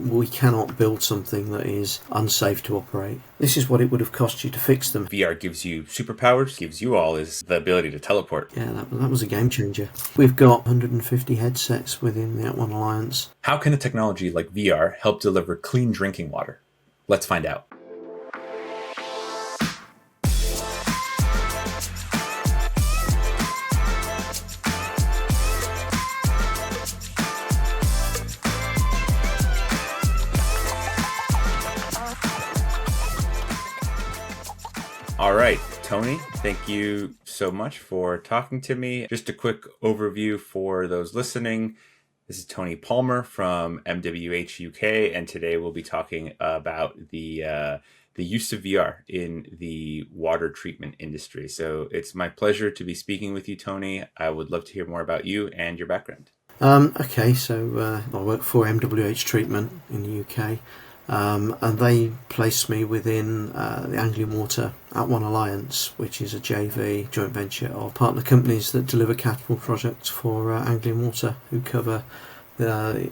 we cannot build something that is unsafe to operate. This is what it would have cost you to fix them. VR gives you superpowers, gives you all is the ability to teleport. Yeah, that was a game changer. We've got 150 headsets within the @ONE Alliance. How can a technology like VR help deliver clean drinking water? Let's find out. All right, Tony, thank you so much for talking to me. Just a quick overview for those listening. This is Tony Palmer from MWH UK, and today we'll be talking about the use of VR in the water treatment industry. So it's my pleasure to be speaking with you, Tony. I would love to hear more about you and your background. Okay, so I work for MWH Treatment in the UK. And they placed me within the Anglian Water @ONE Alliance, which is a JV, joint venture of partner companies that deliver capital projects for Anglian Water, who cover the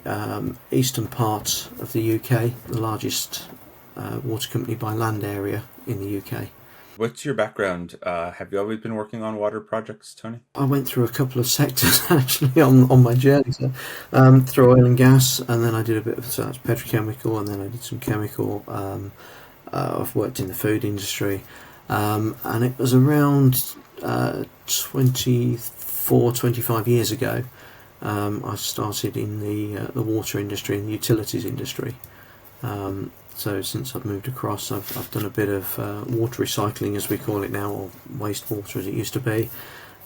eastern part of the UK, the largest water company by land area in the UK. What's your background? Have you always been working on water projects, Tony? I went through a couple of sectors actually on my journey. So, through oil and gas, and then I did a bit of petrochemical, and then I did some chemical. I've worked in the food industry, and it was around 25 years ago. I started in the water industry and the utilities industry. So since I've moved across, I've done a bit of water recycling, as we call it now, or wastewater as it used to be.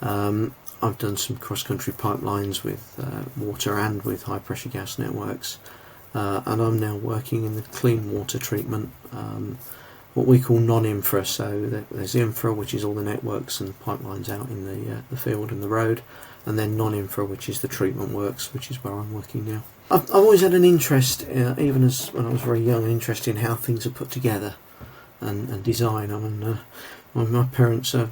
I've done some cross-country pipelines with water and with high-pressure gas networks. And I'm now working in the clean water treatment, what we call non-infra. So there's infra, which is all the networks and pipelines out in the field and the road, and then non-infra, which is the treatment works, which is where I'm working now. I've always had an interest, even as when I was very young, an interest in how things are put together and design. I mean, my parents are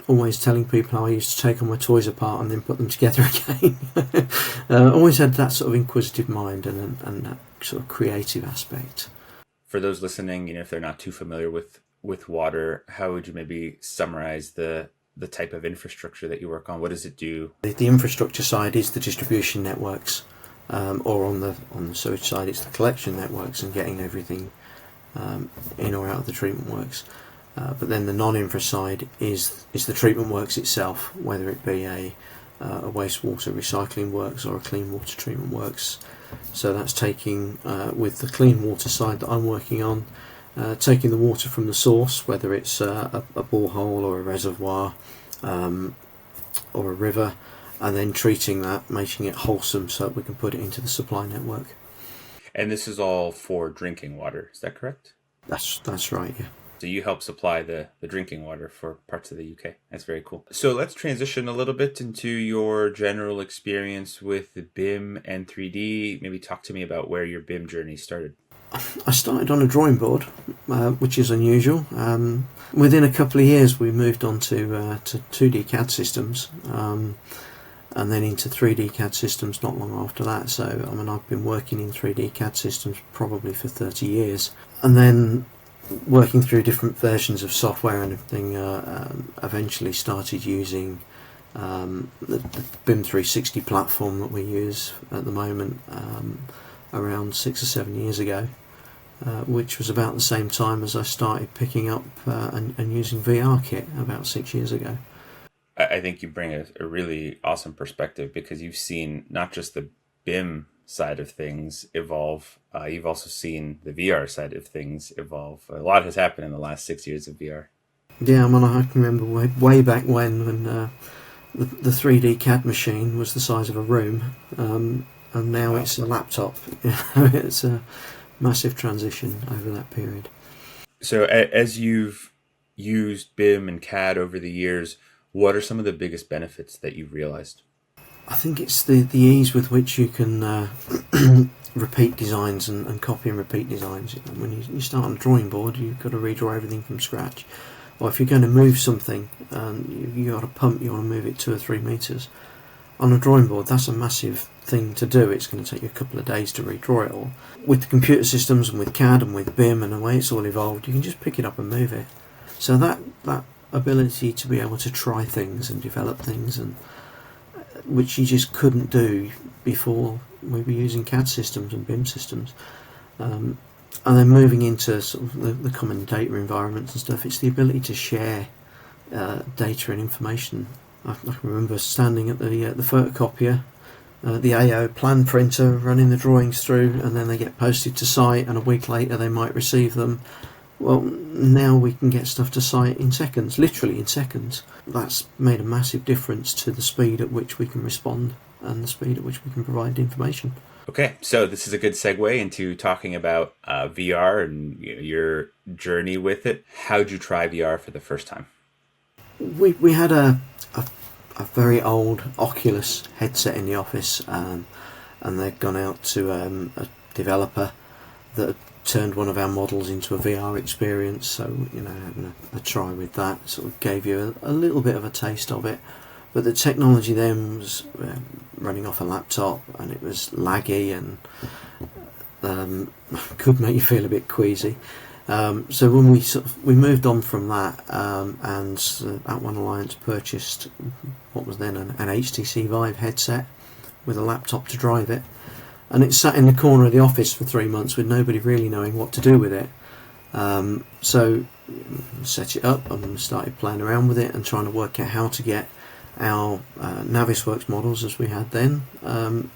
always telling people how I used to take all my toys apart and then put them together again. I always had that sort of inquisitive mind and that sort of creative aspect. For those listening, if they're not too familiar with water, how would you maybe summarize the type of infrastructure that you work on? What does it do? The infrastructure side is the distribution networks. Or on the sewage side, it's the collection networks and getting everything in or out of the treatment works. But then the non-infra side is the treatment works itself, whether it be a wastewater recycling works or a clean water treatment works. So that's taking, with the clean water side that I'm working on, taking the water from the source, whether it's a borehole or a reservoir or a river, and then treating that, making it wholesome so that we can put it into the supply network. And this is all for drinking water, is that correct? That's right, yeah. So you help supply the drinking water for parts of the UK. That's very cool. So let's transition a little bit into your general experience with the BIM and 3D. Maybe talk to me about where your BIM journey started. I started on a drawing board, which is unusual. Within a couple of years, we moved on to 2D CAD systems. And then into 3D CAD systems not long after that. So, I mean, I've been working in 3D CAD systems probably for 30 years. And then working through different versions of software and everything, eventually started using the BIM 360 platform that we use at the moment, around 6 or 7 years ago, which was about the same time as I started picking up and using VR kit about 6 years ago. I think you bring a really awesome perspective, because you've seen not just the BIM side of things evolve, you've also seen the VR side of things evolve. A lot has happened in the last 6 years of VR. Yeah, I mean, I can remember way back when the 3D CAD machine was the size of a room, and now it's a laptop. It's a massive transition over that period. So as you've used BIM and CAD over the years, what are some of the biggest benefits that you've realized? I think it's the ease with which you can repeat designs and copy and repeat designs. When you start on a drawing board, you've got to redraw everything from scratch. Or if you're going to move something and you got a pump, you want to move it 2 or 3 meters. On a drawing board, that's a massive thing to do. It's going to take you a couple of days to redraw it all. With the computer systems and with CAD and with BIM and the way it's all evolved, you can just pick it up and move it. So that ability to be able to try things and develop things, and which you just couldn't do before we were using CAD systems and BIM systems. And then moving into sort of the common data environments and stuff, it's the ability to share data and information. I can remember standing at the photocopier, the AO plan printer, running the drawings through, and then they get posted to site, and a week later they might receive them. Well, now we can get stuff to site in seconds, literally in seconds. That's made a massive difference to the speed at which we can respond and the speed at which we can provide information. Okay, so this is a good segue into talking about VR and your journey with it. How'd you try VR for the first time? We had a very old Oculus headset in the office, and they'd gone out to a developer that had turned one of our models into a VR experience. So having a try with that sort of gave you a little bit of a taste of it. But the technology then was running off a laptop, and it was laggy and could make you feel a bit queasy. So when we moved on from that, and At1 Alliance purchased what was then an HTC Vive headset with a laptop to drive it, and it sat in the corner of the office for 3 months with nobody really knowing what to do with it. So set it up and started playing around with it and trying to work out how to get our Navisworks models, as we had then,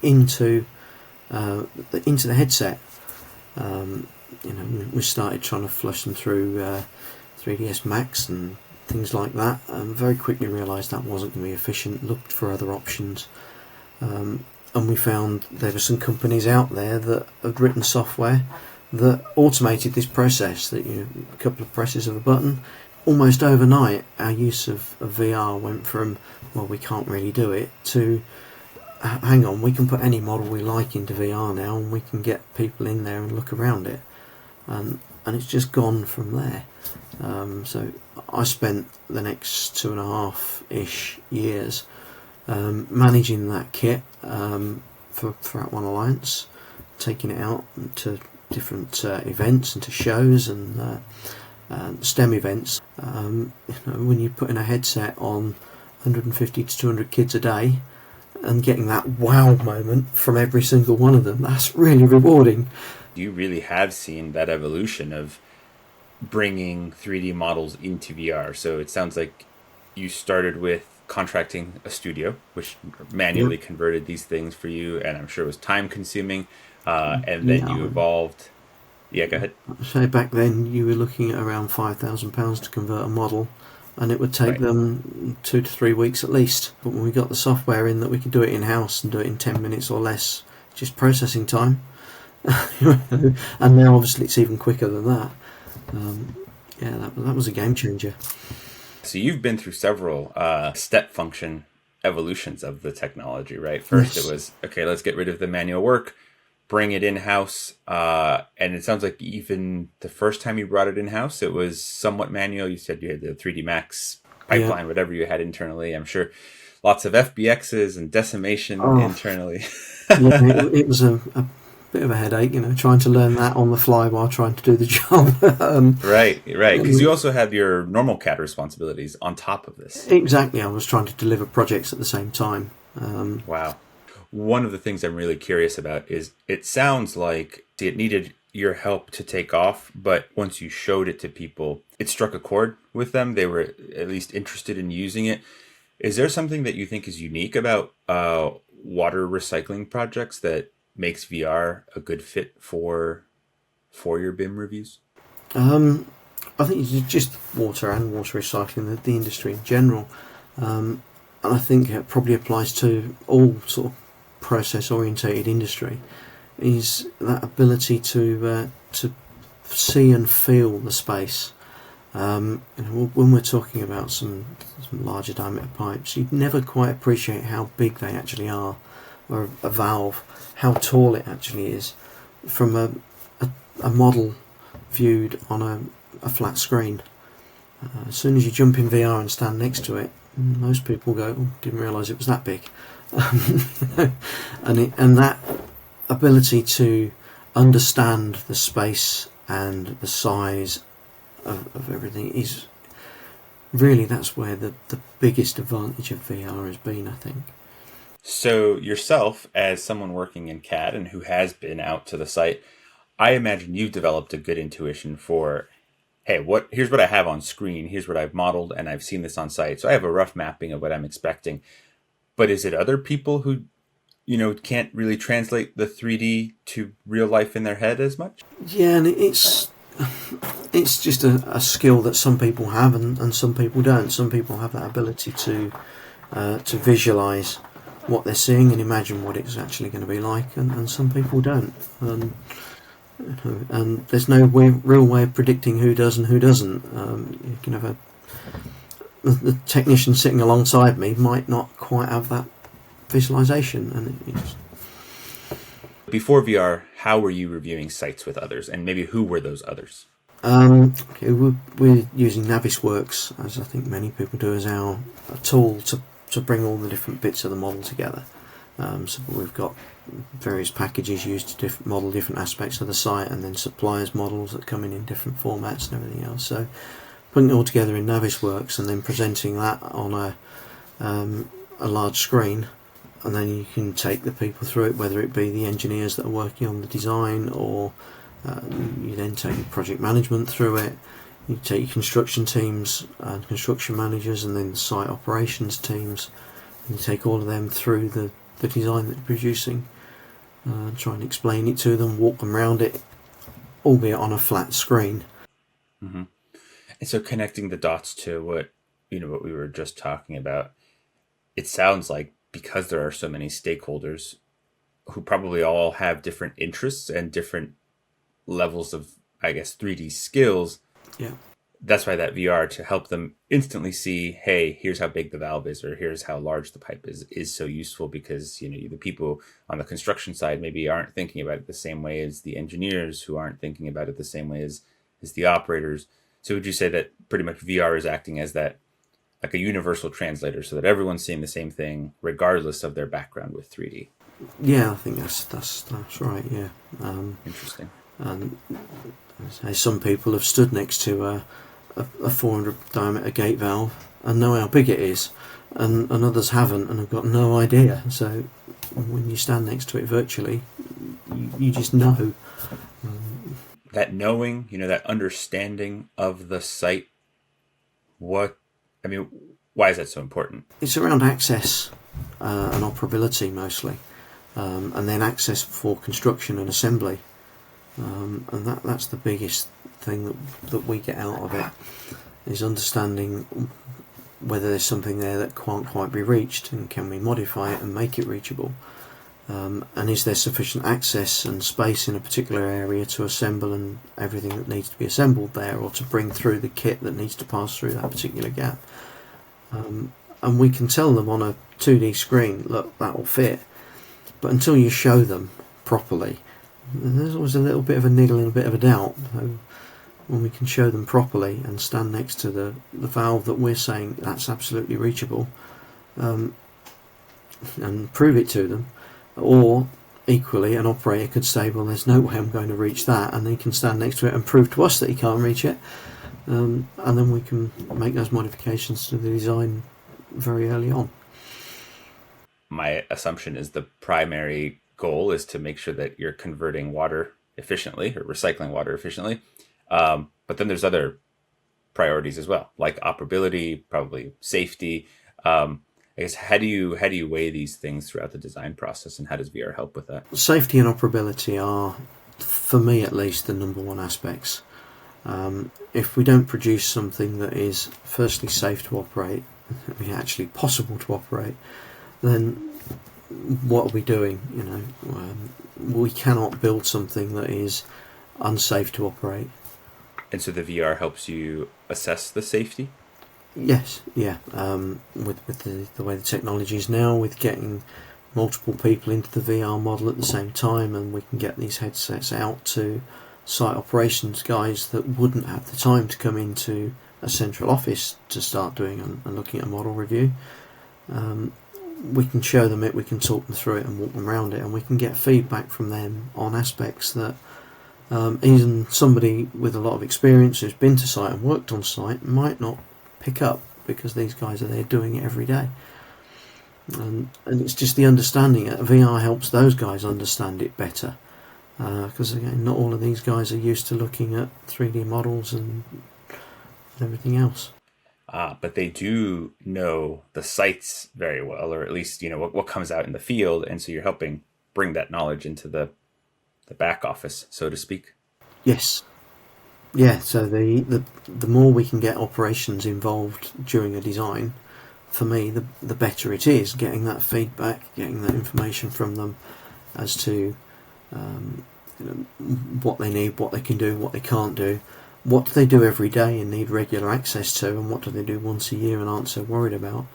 into the headset. We started trying to flush them through 3ds Max and things like that, and very quickly realised that wasn't going to be efficient. Looked for other options, and we found there were some companies out there that had written software that automated this process. That a couple of presses of a button, almost overnight, our use of VR went from, well, we can't really do it, to hang on, we can put any model we like into VR now, and we can get people in there and look around it, and it's just gone from there. So I spent the next 2.5-ish years managing that kit for At1 Alliance, taking it out to different events and to shows and STEM events. When you put in a headset on 150 to 200 kids a day and getting that wow moment from every single one of them, that's really rewarding. You really have seen that evolution of bringing 3D models into VR. So it sounds like you started with contracting a studio, which manually converted these things for you, and I'm sure it was time consuming, and then you evolved. Yeah, go ahead. So back then you were looking at around £5,000 to convert a model, and it would take them 2 to 3 weeks at least. But when we got the software in that we could do it in-house and do it in 10 minutes or less, just processing time, and now obviously it's even quicker than that. That was a game changer. So you've been through several step function evolutions of the technology, right? First It was, okay, let's get rid of the manual work, bring it in-house, and it sounds like even the first time you brought it in-house, it was somewhat manual. You said you had the 3D Max pipeline, whatever you had internally. I'm sure lots of FBXs and decimation internally. It was a bit of a headache, trying to learn that on the fly while trying to do the job. Right, because you also have your normal CAD responsibilities on top of this. Exactly, I was trying to deliver projects at the same time. Wow. One of the things I'm really curious about is it sounds like it needed your help to take off, but once you showed it to people, it struck a chord with them. They were at least interested in using it. Is there something that you think is unique about water recycling projects that makes VR a good fit for your BIM reviews? I think it's just water and water recycling, the industry in general. And I think it probably applies to all sort of process-orientated industry, is that ability to see and feel the space. When we're talking about some larger diameter pipes, you'd never quite appreciate how big they actually are, or a valve, how tall it actually is, from a model viewed on a flat screen. As soon as you jump in VR and stand next to it, most people go, oh, didn't realise it was that big. And that ability to understand the space and the size of everything is really, that's where the biggest advantage of VR has been, I think. So yourself, as someone working in CAD and who has been out to the site, I imagine you've developed a good intuition for, hey, here's what I have on screen, here's what I've modeled, and I've seen this on site. So I have a rough mapping of what I'm expecting. But is it other people who, can't really translate the 3D to real life in their head as much? Yeah, and it's just a skill that some people have and some people don't. Some people have that ability to visualise what they're seeing and imagine what it's actually going to be like, and some people don't. And there's no real way of predicting who does and who doesn't. You can have the technician sitting alongside me might not quite have that visualization, and Before VR, how were you reviewing sites with others, and maybe who were those others? Okay, we're using Navisworks, as I think many people do, as our tool to bring all the different bits of the model together. So we've got various packages used to model different aspects of the site, and then suppliers models that come in different formats and everything else. So putting it all together in Navisworks and then presenting that on a large screen, and then you can take the people through it, whether it be the engineers that are working on the design, or you then take your project management through it. You take your construction teams and construction managers, and then the site operations teams, and you take all of them through the design that you're producing, try and explain it to them, walk them around it, albeit on a flat screen. Mm-hmm. And so connecting the dots to what we were just talking about, it sounds like, because there are so many stakeholders who probably all have different interests and different levels of, I guess, 3D skills. Yeah. That's why that VR, to help them instantly see, hey, here's how big the valve is, or here's how large the pipe is so useful, because the people on the construction side maybe aren't thinking about it the same way as the engineers, who aren't thinking about it the same way as the operators. So would you say that pretty much VR is acting as that, like a universal translator, so that everyone's seeing the same thing regardless of their background with 3D? Yeah, I think that's right. Yeah. Interesting. And some people have stood next to a 400 diameter gate valve and know how big it is, and others haven't and have got no idea. So when you stand next to it virtually, you just know. That knowing, that understanding of the site. Why is that so important? It's around access and operability mostly, and then access for construction and assembly, and that's the biggest thing that we get out of it, is understanding whether there's something there that can't quite be reached, and can we modify it and make it reachable, and is there sufficient access and space in a particular area to assemble and everything that needs to be assembled there, or to bring through the kit that needs to pass through that particular gap. And we can tell them on a 2D screen, look, that will fit, but until you show them properly, there's always a little bit of a niggle and a bit of a doubt. So when we can show them properly and stand next to the valve that we're saying that's absolutely reachable, and prove it to them, or equally an operator could say, well, there's no way I'm going to reach that, and they can stand next to it and prove to us that he can't reach it, and then we can make those modifications to the design very early on. My assumption is the primary goal is to make sure that you're converting water efficiently, or recycling water efficiently, but then there's other priorities as well, like operability, probably safety. I guess how do you weigh these things throughout the design process, and how does VR help with that? Safety and operability are, for me at least, the number one aspects. If we don't produce something that is firstly safe to operate, actually possible to operate, then what are we doing? We cannot build something that is unsafe to operate. And so the VR helps you assess the safety? Yes, yeah. With the way the technology is now, with getting multiple people into the VR model at the same time, and we can get these headsets out to site operations guys that wouldn't have the time to come into a central office to start doing and looking at a model review. We can show them it, we can talk them through it and walk them around it, and we can get feedback from them on aspects that even somebody with a lot of experience who's been to site and worked on site might not pick up, because these guys are there doing it every day. And it's just the understanding it. VR helps those guys understand it better, because again, not all of these guys are used to looking at 3D models and everything else. But they do know the sites very well, or at least what comes out in the field, and so you're helping bring that knowledge into the back office, so to speak. Yes. Yeah, so the more we can get operations involved during a design, for me, the better it is, getting that feedback, getting that information from them as to what they need, what they can do, what they can't do, what do they do every day and need regular access to, and what do they do once a year and aren't so worried about.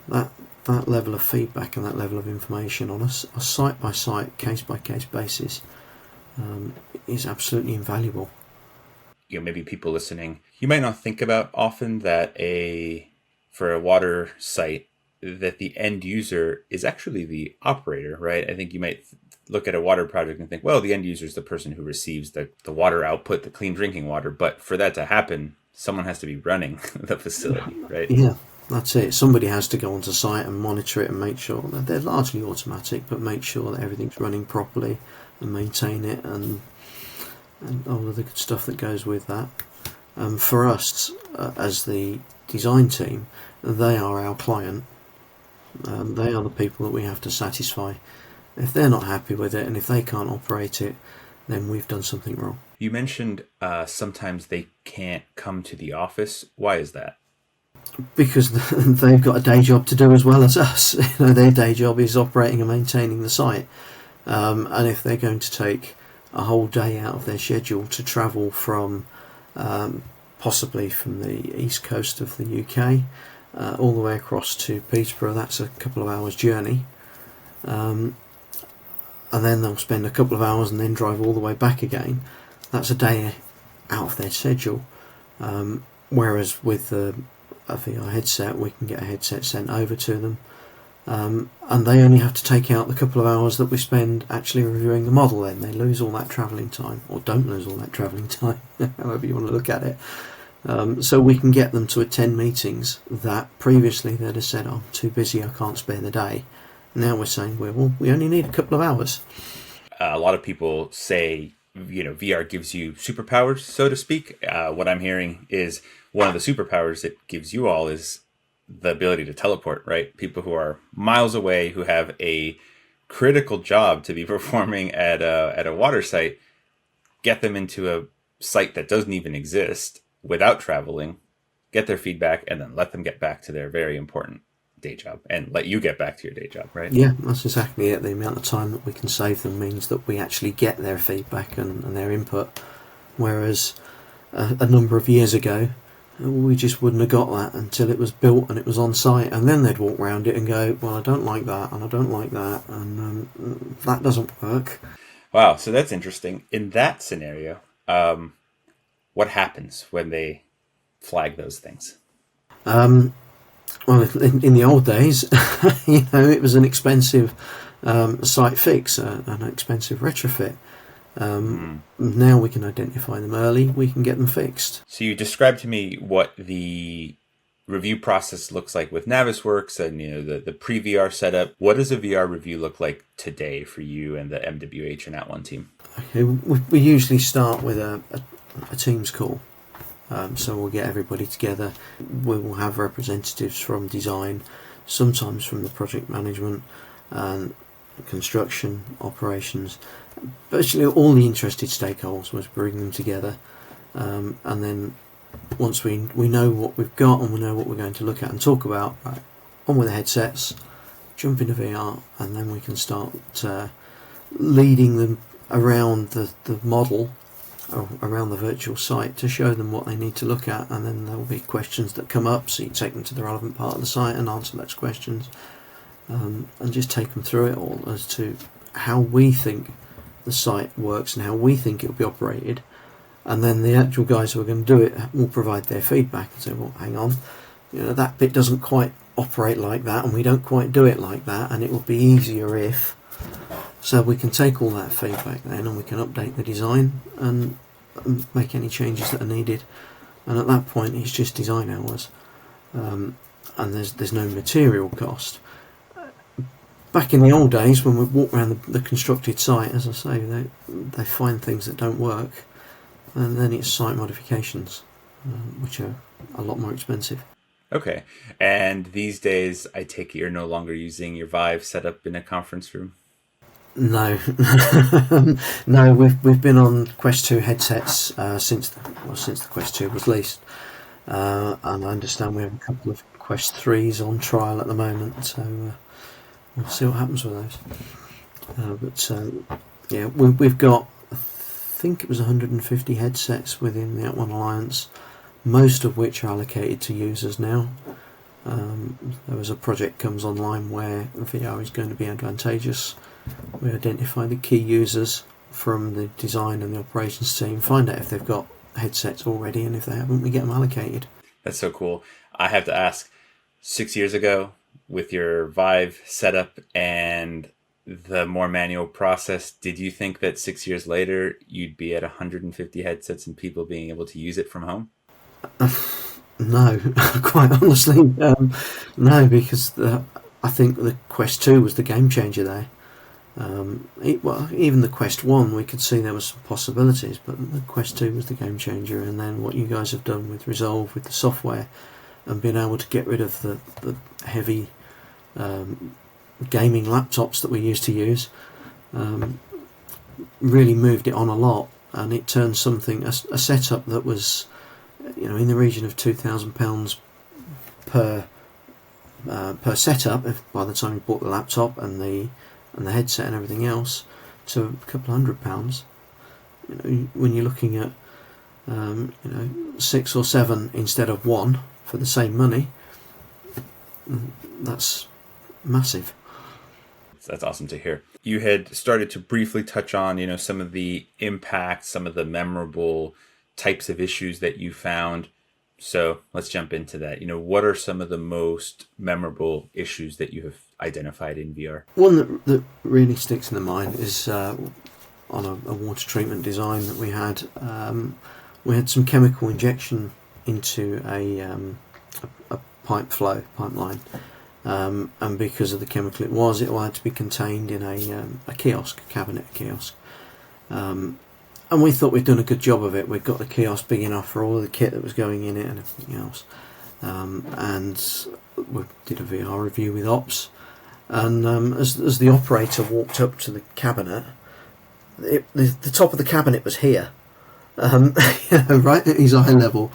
That level of feedback and that level of information on a site-by-site, case-by-case basis is absolutely invaluable. Maybe people listening, you might not think about often that for a water site, that the end user is actually the operator, right? I think you might look at a water project and think, well, the end user is the person who receives the water output, the clean drinking water. But for that to happen, someone has to be running the facility, right? Yeah, that's it. Somebody has to go onto site and monitor it and make sure that they're largely automatic, but make sure that everything's running properly and maintain it and all of the good stuff that goes with that. For us, as the design team, they are our client. They are the people that we have to satisfy. If they're not happy with it and if they can't operate it, then we've done something wrong. You mentioned sometimes they can't come to the office. Why is that? Because they've got a day job to do as well as us. Their day job is operating and maintaining the site. And if they're going to take a whole day out of their schedule to travel from possibly from the east coast of the UK all the way across to Peterborough, that's a couple of hours journey, and then they'll spend a couple of hours and then drive all the way back again. That's a day out of their schedule. Whereas with a VR headset, we can get a headset sent over to them, and they only have to take out the couple of hours that we spend actually reviewing the model. Then they lose all that travelling time, or don't lose all that travelling time, however you want to look at it. So we can get them to attend meetings that previously they'd have said, I'm too busy, I can't spare the day. Now we're saying, well, we only need a couple of hours. A lot of people say, VR gives you superpowers, so to speak. What I'm hearing is one of the superpowers it gives you all is the ability to teleport, right? People who are miles away, who have a critical job to be performing at a water site, get them into a site that doesn't even exist without traveling, get their feedback, and then let them get back to their very important day job and let you get back to your day job, right? Yeah, that's exactly it. The amount of time that we can save them means that we actually get their feedback and their input, whereas a number of years ago we just wouldn't have got that until it was built and it was on site, and then they'd walk around it and go, well, I don't like that and I don't like that, and that doesn't work. Wow, so that's interesting. In that scenario, what happens when they flag those things? Well, in the old days, it was an expensive site fix, an expensive retrofit. Now we can identify them early, we can get them fixed. So you described to me what the review process looks like with Navisworks and the pre-VR setup. What does a VR review look like today for you and the MWH and @ONE team? Okay, we usually start with a Teams call. So we'll get everybody together. We will have representatives from design, sometimes from the project management and construction operations. Virtually all the interested stakeholders, was bring them together, and then once we know what we've got and we know what we're going to look at and talk about, right, on with the headsets, jump into VR, and then we can start leading them around the model, around the virtual site, to show them what they need to look at, and then there will be questions that come up, so you take them to the relevant part of the site and answer those questions, and just take them through it all as to how we think the site works and how we think it will be operated, and then the actual guys who are going to do it will provide their feedback and say, well, hang on, that bit doesn't quite operate like that, and we don't quite do it like that, and it will be easier if. So we can take all that feedback then, and we can update the design and make any changes that are needed. And at that point, it's just design hours, and there's no material cost. Back in the old days, when we walk around the constructed site, as I say, they find things that don't work, and then it's site modifications, which are a lot more expensive. Okay. And these days, I take it you're no longer using your Vive setup in a conference room? No, no. We've been on Quest 2 headsets since the Quest 2 was released, and I understand we have a couple of Quest 3s on trial at the moment. So we'll see what happens with those. Yeah, we've got, I think it was 150 headsets within the At1 Alliance, most of which are allocated to users now. There was a project comes online where VR is going to be advantageous. We identify the key users from the design and the operations team, find out if they've got headsets already, and if they haven't, we get them allocated. That's so cool. I have to ask, 6 years ago, with your Vive setup and the more manual process, did you think that 6 years later you'd be at 150 headsets and people being able to use it from home? No, quite honestly, no, because I think the Quest 2 was the game changer there. Even the Quest 1, we could see there was some possibilities, but the Quest 2 was the game changer. And then what you guys have done with Resolve, with the software, and being able to get rid of the heavy gaming laptops that we used to use, really moved it on a lot, and it turned something, a setup that was, in the region of £2,000 per setup, by the time you bought the laptop and the headset and everything else, to a couple £100. When you're looking at 6 or 7 instead of 1 for the same money, that's massive. That's awesome to hear. You had started to briefly touch on, some of the impacts, some of the memorable types of issues that you found. So let's jump into that. What are some of the most memorable issues that you have identified in VR? One that really sticks in the mind is on a water treatment design that we had. We had some chemical injection into a pipeline, and because of the chemical it had to be contained in a cabinet kiosk. And we thought we'd done a good job of it. We'd got the kiosk big enough for all of the kit that was going in it and everything else. And we did a VR review with Ops. And as the operator walked up to the cabinet, the top of the cabinet was here, right at his eye level.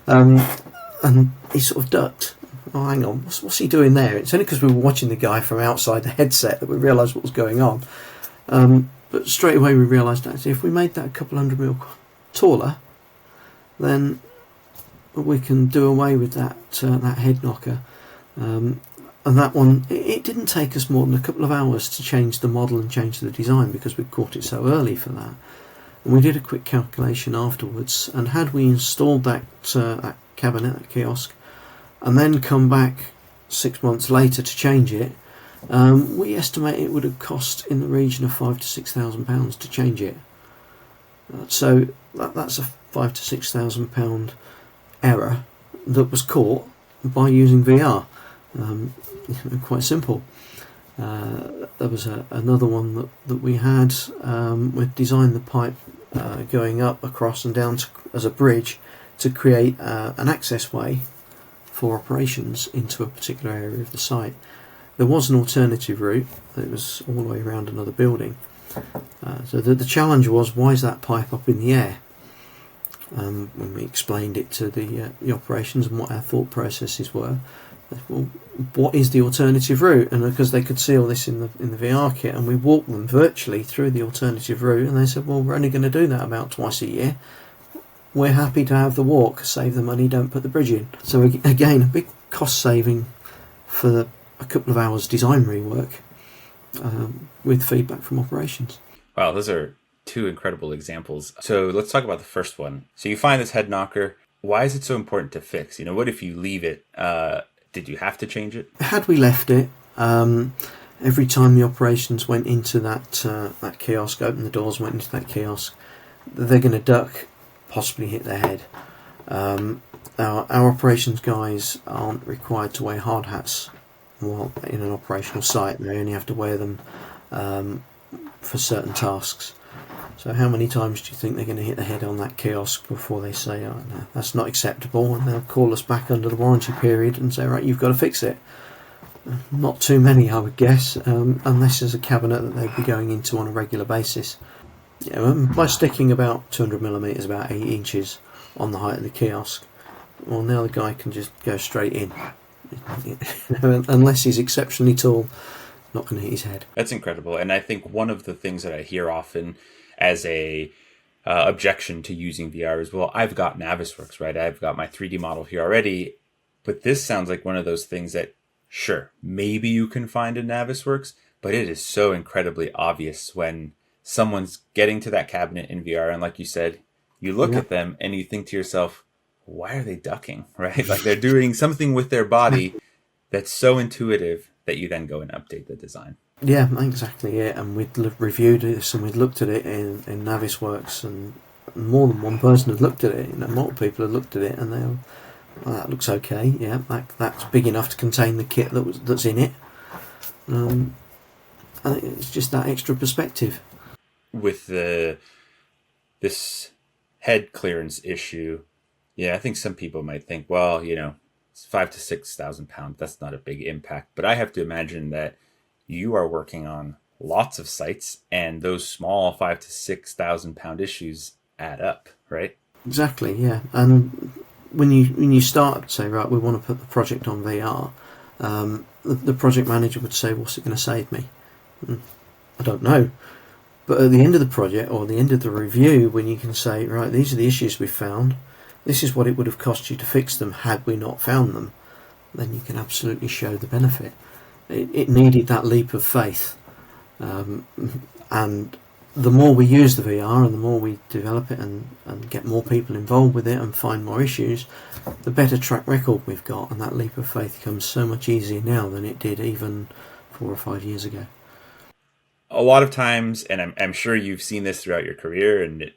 And he sort of ducked. Oh, hang on, what's he doing there? It's only because we were watching the guy from outside the headset that we realised what was going on. But straight away we realised actually if we made that a couple 100 mil taller, then we can do away with that head knocker. And that one, it didn't take us more than a couple of hours to change the model and change the design because we caught it so early for that. And we did a quick calculation afterwards, and had we installed that cabinet, that kiosk, and then come back 6 months later to change it, we estimate it would have cost in the region of £5,000 to £6,000 to change it. So that's a £5,000 to £6,000 error that was caught by using VR. Quite simple. There was another one that we had. We designed the pipe going up, across and down as a bridge to create an access way for operations into a particular area of the site. There was an alternative route that was all the way around another building. So the challenge was, why is that pipe up in the air? When we explained it to the operations and what our thought processes were, well, what is the alternative route? And because they could see all this in the VR kit, and we walked them virtually through the alternative route, and they said, well, we're only going to do that about twice a year. We're happy to have the walk, save the money, don't put the bridge in. So again, a big cost saving for a couple of hours design rework with feedback from operations. Wow, those are two incredible examples. So let's talk about the first one. So you find this head knocker. Why is it so important to fix? What if you leave it? Did you have to change it? Had we left it, every time the operations went into that kiosk, opened the doors, went into that kiosk, they're going to duck, possibly hit their head. Our operations guys aren't required to wear hard hats while in an operational site. They only have to wear them for certain tasks. So how many times do you think they're going to hit the head on that kiosk before they say, oh no, that's not acceptable, and they'll call us back under the warranty period and say, right, you've got to fix it? Not too many, I would guess, unless there's a cabinet that they'd be going into on a regular basis. By sticking about 200mm, about 8 inches on the height of the kiosk, well, now the guy can just go straight in. Unless he's exceptionally tall, not going to hit his head. That's incredible. And I think one of the things that I hear often as a objection to using VR is, well, I've got Navisworks, right? I've got my 3D model here already. But this sounds like one of those things that, sure, maybe you can find in Navisworks, but it is so incredibly obvious when someone's getting to that cabinet in VR. And like you said, you look at them and you think to yourself, why are they ducking, right? Like they're doing something with their body that's so intuitive that you then go and update the design. Yeah, exactly. Yeah, and we'd reviewed this and we'd looked at it in Navisworks, and more than one person had looked at it. Multiple people had looked at it, and they were, well, that looks okay. Yeah, that's big enough to contain the kit that's in it. And it's just that extra perspective. With this head clearance issue, yeah, I think some people might think, well, it's 5,000 to 6,000 pounds. That's not a big impact. But I have to imagine that you are working on lots of sites, and those small 5,000 to 6,000 pound issues add up, right? Exactly, yeah. And when you start, say, right, we want to put the project on VR, the project manager would say, what's it going to save me? I don't know. But at the end of the project, or the end of the review, when you can say, right, these are the issues we found, this is what it would have cost you to fix them had we not found them, then you can absolutely show the benefit. It needed that leap of faith. And the more we use the VR and the more we develop it and get more people involved with it and find more issues, the better track record we've got, and that leap of faith comes so much easier now than it did even 4 or 5 years ago. A lot of times, and I'm sure you've seen this throughout your career, and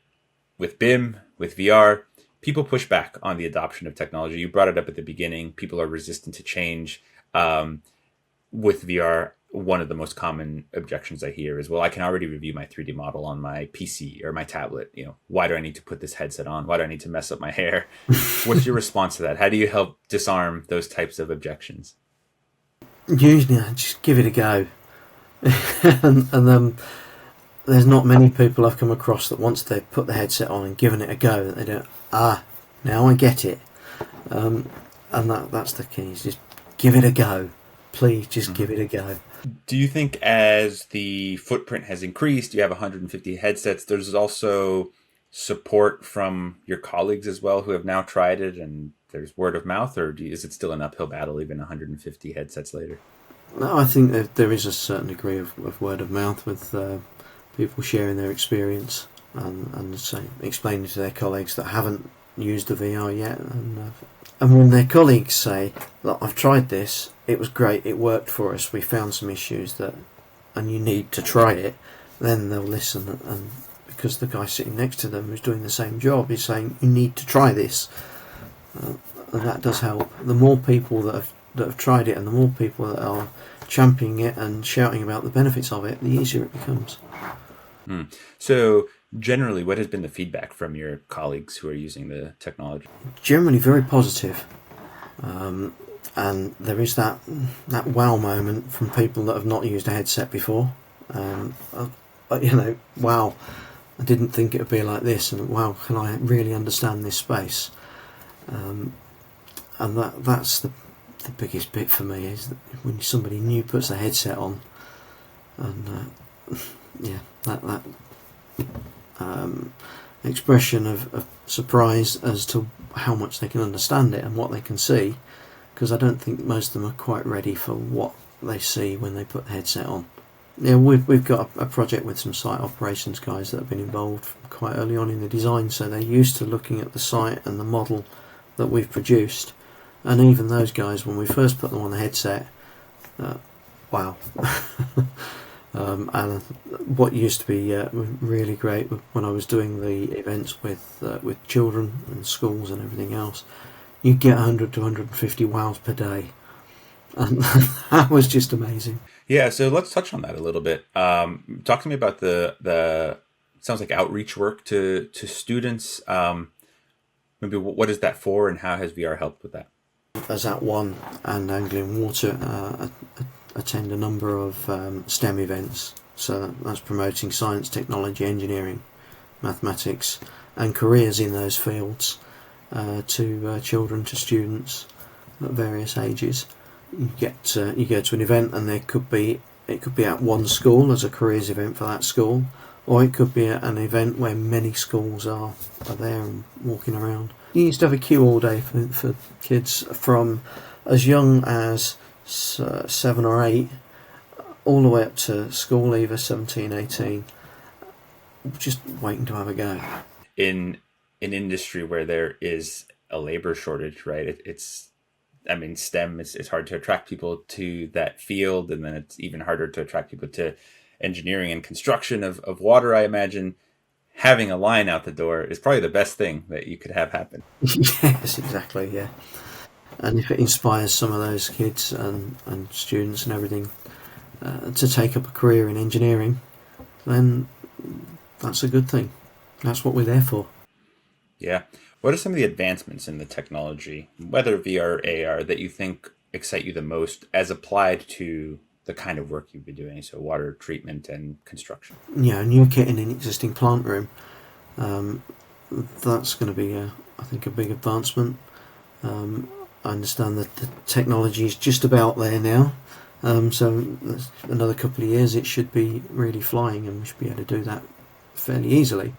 with BIM, with VR, people push back on the adoption of technology. You brought it up at the beginning. People are resistant to change. With VR, one of the most common objections I hear is, well, I can already review my 3D model on my PC or my tablet. Why do I need to put this headset on? Why do I need to mess up my hair? What's your response to that? How do you help disarm those types of objections? Usually, I just give it a go. and there's not many people I've come across that once they've put the headset on and given it a go, that they don't, now I get it. And that's the key, is just give it a go. Please just give it a go. Do you think as the footprint has increased, you have 150 headsets, there's also support from your colleagues as well who have now tried it, and there's word of mouth, or is it still an uphill battle even 150 headsets later? No, I think that there is a certain degree of word of mouth with people sharing their experience and explaining to their colleagues that haven't used the VR yet. And when their colleagues say, look, I've tried this, it was great, it worked for us, we found some issues and you need to try it, then they'll listen, and because the guy sitting next to them who's doing the same job is saying, you need to try this. And that does help. The more people that have tried it and the more people that are championing it and shouting about the benefits of it, the easier it becomes. So generally, what has been the feedback from your colleagues who are using the technology? Generally very positive. And there is that wow moment from people that have not used a headset before. Wow, I didn't think it would be like this, and wow, can I really understand this space? And that's the biggest bit for me, is that when somebody new puts a headset on, and that expression of surprise as to how much they can understand it and what they can see, because I don't think most of them are quite ready for what they see when they put the headset on. Yeah, we've got a project with some site operations guys that have been involved quite early on in the design, so they're used to looking at the site and the model that we've produced. And even those guys, when we first put them on the headset, wow. And what used to be really great when I was doing the events with children and schools and everything else, you get 100 to 150 wows per day, and that was just amazing. Yeah, so let's touch on that a little bit. Talk to me about the sounds like outreach work to students. Maybe what is that for, and how has VR helped with that? As at One and Anglian Water attend a number of STEM events, so that's promoting science, technology, engineering, mathematics, and careers in those fields to children, to students at various ages. You go to an event, and it could be at one school as a careers event for that school, or it could be an event where many schools are there and walking around. You used to have a queue all day for kids from as young as 7 or 8 all the way up to school leaver 17, 18, just waiting to have a go. In an industry where there is a labor shortage, right? STEM, it's hard to attract people to that field, and then it's even harder to attract people to engineering and construction of water. I imagine having a line out the door is probably the best thing that you could have happen. Yes, exactly, yeah. And if it inspires some of those kids and students and everything to take up a career in engineering, then that's a good thing. That's what we're there for. Yeah. What are some of the advancements in the technology, whether VR or AR, that you think excite you the most as applied to the kind of work you've been doing, so water treatment and construction? Yeah, new kit in an existing plant room. That's going to be, I think, a big advancement. I understand that the technology is just about there now. So another couple of years it should be really flying, and we should be able to do that fairly easily.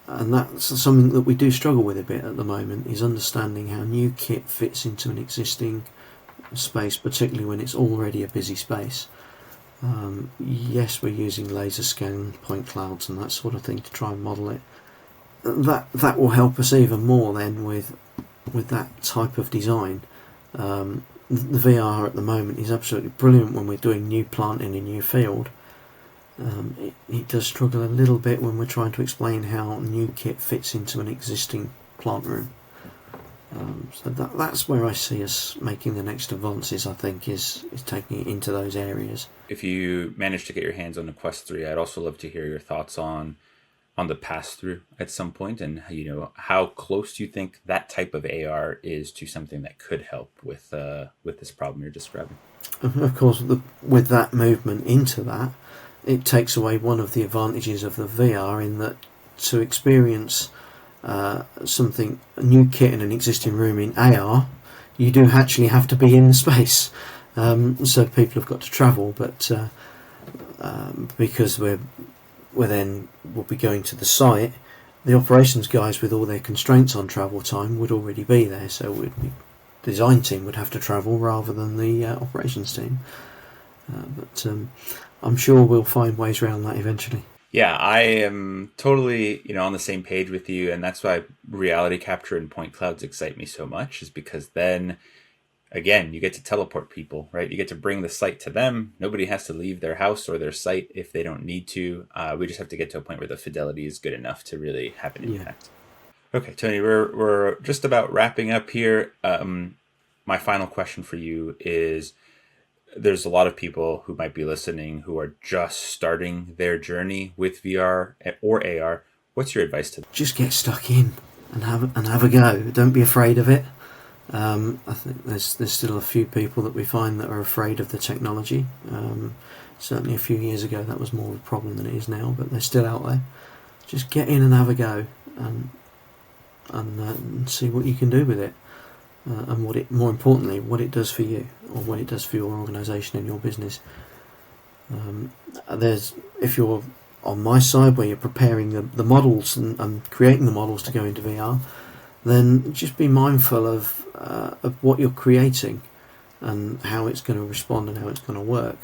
And that's something that we do struggle with a bit at the moment, is understanding how new kit fits into an existing space, particularly when it's already a busy space. Yes, we're using laser scan, point clouds and that sort of thing to try and model it. That will help us even more then with that type of design. The VR at the moment is absolutely brilliant when we're doing new plant in a new field. It does struggle a little bit when we're trying to explain how new kit fits into an existing plant room. So that's where I see us making the next advances, I think, is taking it into those areas. If you manage to get your hands on the Quest 3, I'd also love to hear your thoughts on the pass-through at some point, and how close do you think that type of AR is to something that could help with this problem you're describing? Of course, with that movement into that, it takes away one of the advantages of the VR, in that to experience a new kit in an existing room in AR, you do actually have to be in the space. So people have got to travel, but because we'll be going to the site, the operations guys with all their constraints on travel time would already be there, so the design team would have to travel rather than the operations team. But I'm sure we'll find ways around that eventually. Yeah, I am totally, on the same page with you, and that's why reality capture and point clouds excite me so much, is because then, again, you get to teleport people, right? You get to bring the site to them. Nobody has to leave their house or their site if they don't need to. We just have to get to a point where the fidelity is good enough to really have an impact. Yeah. Okay, Tony, we're just about wrapping up here. My final question for you is, there's a lot of people who might be listening who are just starting their journey with VR or AR. What's your advice to them? Just get stuck in and have a go. Don't be afraid of it. I think there's still a few people that we find that are afraid of the technology. Certainly a few years ago that was more of a problem than it is now, but they're still out there. Just get in and have a go, and see what you can do with it. And more importantly, what it does for you, or what it does for your organisation and your business. If you're on my side, where you're preparing the models and creating the models to go into VR, then just be mindful of what you're creating. and how it's going to respond and how it's going to work.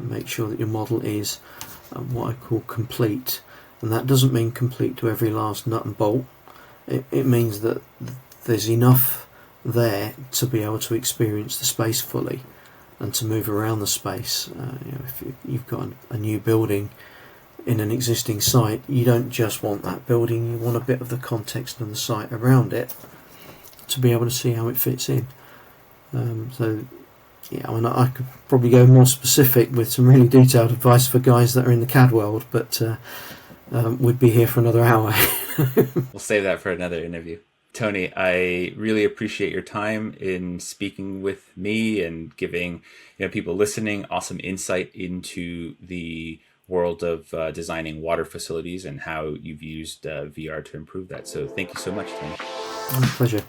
Make sure that your model is what I call complete, and that doesn't mean complete to every last nut and bolt. It means that there's enough there to be able to experience the space fully and to move around the space. If you've got a new building in an existing site, you don't just want that building, you want a bit of the context and the site around it to be able to see how it fits in. I could probably go more specific with some really detailed advice for guys that are in the CAD world, but we'd be here for another hour. We'll save that for another interview. Tony, I really appreciate your time in speaking with me and giving people listening awesome insight into the world of designing water facilities and how you've used VR to improve that. So thank you so much, Tony. My pleasure.